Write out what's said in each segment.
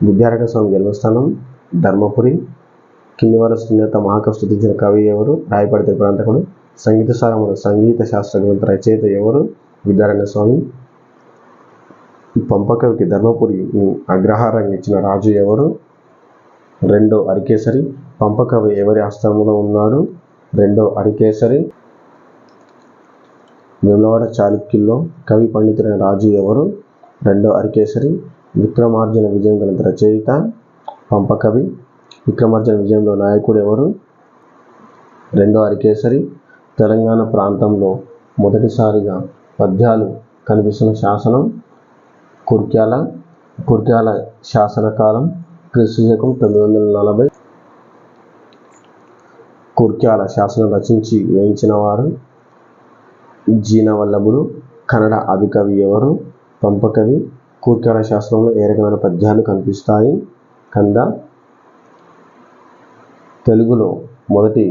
విద్యారణ్య స్వామి జన్మస్థానం ధర్మపురి. కింది వారు శ్రీనాథ మహాకవి స్తుతించిన కవి ఎవరు? రాయపాడి త్రిపురాంతకుడు. సంగీత సారమున సంగీత శాస్త్ర గ్రంథ రచయిత ఎవరు? విద్యారణ్య స్వామి. పంపకవికి ధర్మపురిని అగ్రహారంగా ఇచ్చిన రాజు ఎవరు? రెండో అరికేసరి. పంపకవి ఎవరి ఆస్థానంలో ఉన్నాడు? రెండో అరికేసరి. వేములవాడ చాళుక్యుల్లో కవి పండితుడైన రాజు ఎవరు? రెండో అరికేసరి. విక్రమార్జున విజయం గ్రంథ రచయిత పంపకవి. విక్రమార్జున విజయంలో నాయకుడు ఎవరు? రెండో అరికేసరి. తెలంగాణ ప్రాంతంలో మొదటిసారిగా పద్యాలు కనిపిస్తున్న శాసనం కుర్క్యాల. కుర్క్యాల శాసన కాలం క్రీస్తుశకం 940. కుర్క్యాల శాసనం రచించి వేయించిన వారు జీనవల్లభుడు. కన్నడ ఆదికవి ఎవరు? పంపకవి. కుర్క్యాల శాసనంలో ఏ రకమైన పద్యాలు కనిపిస్తాయి? కంద. తెలుగులో మొదటి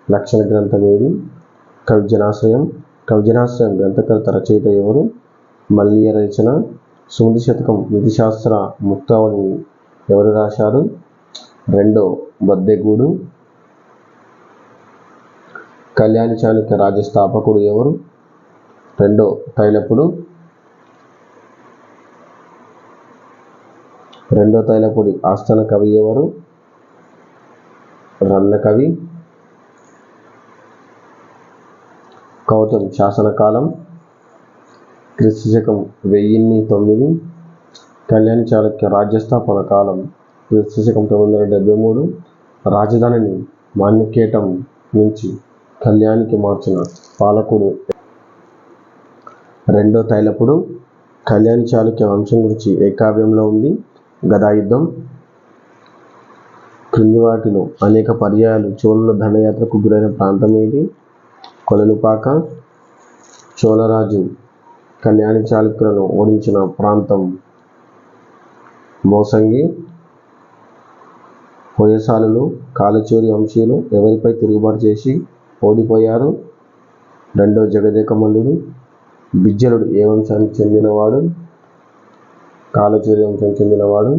లక్షణ గ్రంథం ఏది? కవిజనాశ్రయం. కవిజనాశ్రయం గ్రంథకర్త రచయిత ఎవరు? మల్లియ రచన. సుమతి శతకం నీతిశాస్త్ర ముక్తావళిని ఎవరు రాశారు? రెండో బద్దెగూడు. కళ్యాణి చాళుక్య రాజ్య స్థాపకుడు ఎవరు? రెండో తైలపుడు. రెండో తైలపుడి ఆస్థాన కవి ఎవరు? రన్న కవి. కౌతం శాసన కాలం క్రీస్తుశకం 1009. కళ్యాణి చాళుక్య రాజ్యస్థాపన కాలం క్రీస్తుశకం 973. రాజధానిని మాణిక్యేటం నుంచి కళ్యాణికి మార్చిన పాలకుడు రెండో తైలపుడు. కళ్యాణి చాళుక్య వంశం గురించి ఏ కావ్యంలో ఉంది? గదాయుద్ధం. క్రింది వాటిలో అనేక పర్యాయాలు చోళుల దండయాత్రకు గురైన ప్రాంతం ఏది? కొలనుపాక. చోళరాజు కళ్యాణి చాళుక్యులను ఓడించిన ప్రాంతం మోసంగి. హొయసాలులు కాలచూరి వంశీయులు ఎవరిపై తిరుగుబాటు చేసి ఓడిపోయారు? రెండో జగదేకమల్లుడు. బిజ్జలుడు ఏ వంశానికి చెందినవాడు? కాలచూరి వంశానికి చెందినవాడు.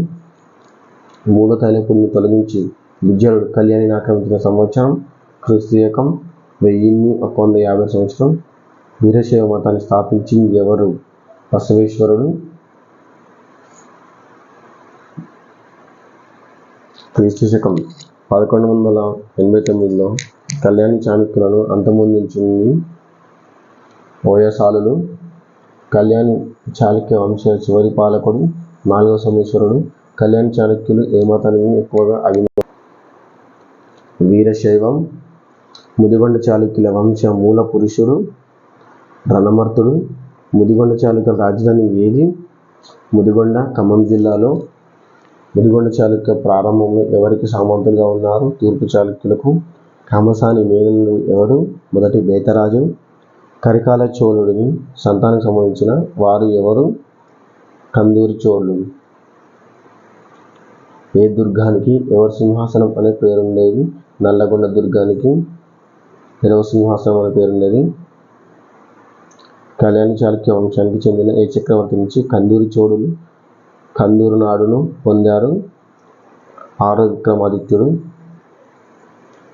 మూడో తైలపుడిని తొలగించి బిజ్జలుడు కళ్యాణిని ఆక్రమించిన సంవత్సరం క్రీస్తుశకం 1150 సంవత్సరం. వీరశైవ మతాన్ని స్థాపించింది ఎవరు? బసవేశ్వరుడు. క్రీస్తుశకం 1189లో కళ్యాణి చాళుక్యులను అంతమొందించింది హొయసాలులు. కళ్యాణి చాళుక్య వంశ చివరి పాలకుడు 4వ సోమేశ్వరుడు. కళ్యాణి చాళుక్యులు ఏ మతాన్ని ఎక్కువగా వీరశైవం. ముదిగొండ చాళుక్యుల వంశ మూల పురుషుడు రణమర్తుడు. ముదిగొండ చాళుక్యుల రాజధాని ఏది? ముదిగొండ. ఖమ్మం జిల్లాలో. ముదిగొండ చాళుక్య ప్రారంభంలో ఎవరికి సామంతులుగా ఉన్నారు? తూర్పు చాళుక్యులకు. కామసాని మేనల్లుడు ఎవరు? మొదటి బేతరాజు. కరికాల చోళుడిని సంతానానికి సంబంధించిన వారు ఎవరు? కందూరి చోళుడు. ఏ దుర్గానికి ఎవరి సింహాసనం అనే పేరుండేది? నల్లగొండ దుర్గానికి ఎడవ సింహాసనం అనే పేరుండేది. కళ్యాణి చాళుక్య వంశానికి చెందిన ఏ చక్రవర్తి నుంచి కందూరి చోళులు కందూరు నాడును పొందారు? 6వ విక్రమాదిత్యుడు.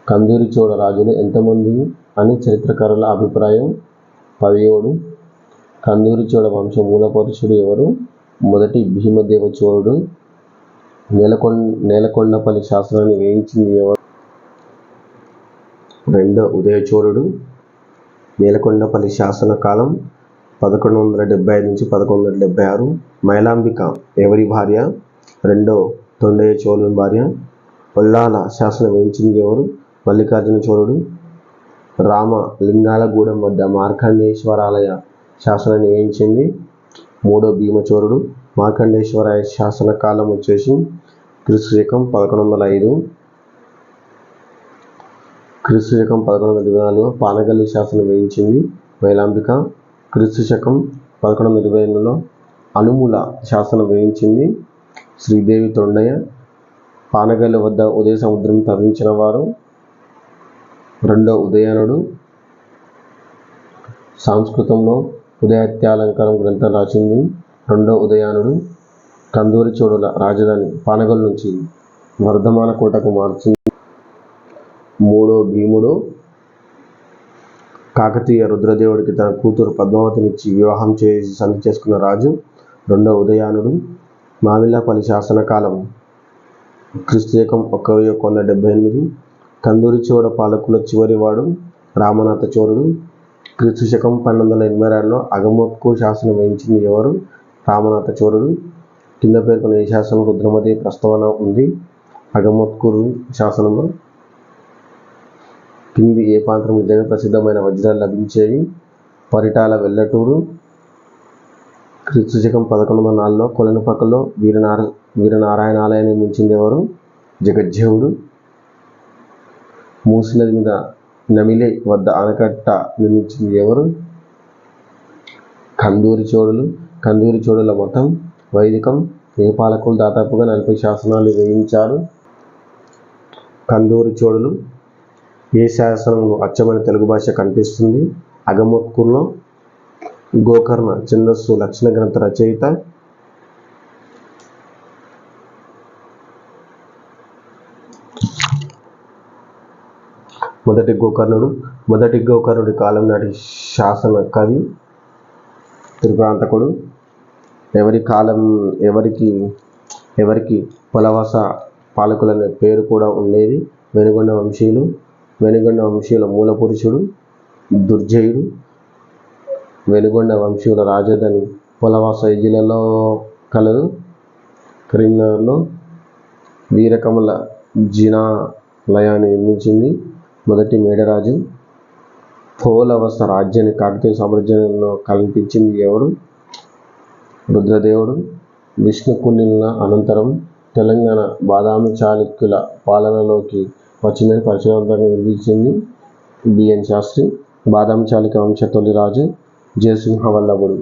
కందూరి చోళ రాజులు ఎంతమంది అని చరిత్రకారుల అభిప్రాయం? 17. కందూరి చోళ వంశ మూల పురుషుడు ఎవరు? మొదటి భీమదేవ చోళుడు. నేలకొండపల్లి శాసనాన్ని వేయించింది ఎవరు? రెండో ఉదయ చోళుడు. నేలకొండపల్లి శాసన కాలం 1175 నుంచి 1176. మైలాంబిక ఎవరి భార్య? రెండో తొండయ్య చోళుని భార్య. ఒల్లాల శాసనం వేయించింది ఎవరు? మల్లికార్జున చోళుడు. రామ లింగాలగూడెం వద్ద మార్కండేశ్వరాలయ శాసనాన్ని వేయించింది 3వ భీమచోళుడు. మార్కండేశ్వరాయ శాసన కాలం వచ్చేసి క్రీస్తుశకం 1105. క్రీస్తుశకం 1124 పానగల్లు శాసనం వేయించింది మైలాంబిక. క్రీస్తుశకం 1128లో అనుముల శాసనం వేయించింది శ్రీదేవి తొండయ్య. పానగల్లు వద్ద ఉదయ సముద్రం తవ్వించిన వారు రెండో ఉదయనుడు. సంస్కృతంలో ఉదయాత్యాలంకారం గ్రంథం రాసింది రెండో ఉదయానుడు. కందూరి చోడుల రాజధాని పానగల్ నుంచి వర్ధమాన కోటకు మార్చింది. 3. భీముడు కాకతీయ రుద్రదేవుడికి తన కూతురు పద్మావతినిచ్చి వివాహం చేసి సంధి చేసుకున్న రాజు. 2. ఉదయానుడు మామిళ్ళపల్లి శాసనకాలం క్రీస్తు 1178. కందూరి చోడ పాలకుల చివరివాడు రామనాథ చోరుడు. క్రీస్తు 1282లో అగమోత్కూరు శాసనం వేయించింది ఎవరు? రామనాథ చోరుడు. కింద పేర్కొన్న ఏ శాసనం రుద్రమదేవి ప్రస్తావన ఉంది? అగమోత్కూరు శాసనంలో. కింది ఏ ప్రాంతంలో జగత్ ప్రసిద్ధమైన వజ్రాలు లభించేవి? పరిటాల వెల్లటూరు. క్రీస్తు 1104లో కొలనుపాకలో వీరనారాయణాలయాన్ని నిర్మించింది ఎవరు? జగజ్జేవుడు. మూసీ నది మీద నమిలే వద్ద ఆనకట్ట నిర్మించింది ఎవరు? కందూరి చోడులు. కందూరి చోడుల మతం వైదికం. ఏ పాలకులు దాదాపుగా 40 శాసనాలు వేయించారు? కందూరి చోడులు. ఏ శాసనంలో అచ్చమైన తెలుగు భాష కనిపిస్తుంది? అగమోత్కూరులో. గోకర్ణ ఛందస్సు లక్షణ గ్రంథ రచయిత? మొదటి గోకర్ణుడు. మొదటి గోకర్ణుడి కాలం నాటి శాసన కవి త్రిపురాంతకుడు. ఎవరికి పొలవస పాలకులనే పేరు కూడా ఉండేది? వెనుగొండ వంశీయులు. వెనుగొండ వంశీయుల మూల పురుషుడు దుర్జయుడు. వెనుగొండ వంశీయుల రాజధాని పొలవస ఏ జిల్లాలో కలదు? కరీంనగర్లో. వీరకమల జినాలయాన్ని నిర్మించింది మొదటి మేడరాజు. పోలవస రాజ్యాన్ని కాకతీయ సామ్రాజ్యంలో కల్పించింది ఎవరు? రుద్రదేవుడు. విష్ణుకుండినుల అనంతరం తెలంగాణ బాదామి చాళుక్యుల పాలనలోకి వచ్చిందని పరిశోధనాత్మకంగా నిరూపించింది బిఎన్ శాస్త్రి. బాదామి చాళుక్య వంశ తొలి రాజు జయసింహ వల్లభుడు.